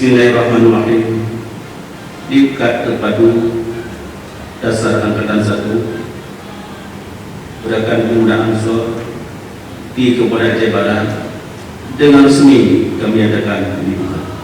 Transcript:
Bismillahirrahmanirrahim. Diklat terpadu Dasar Angkatan 1 Gerakan Pemuda Ansor di Kabupaten Aceh Barat dengan resmi kami adakan dibuka.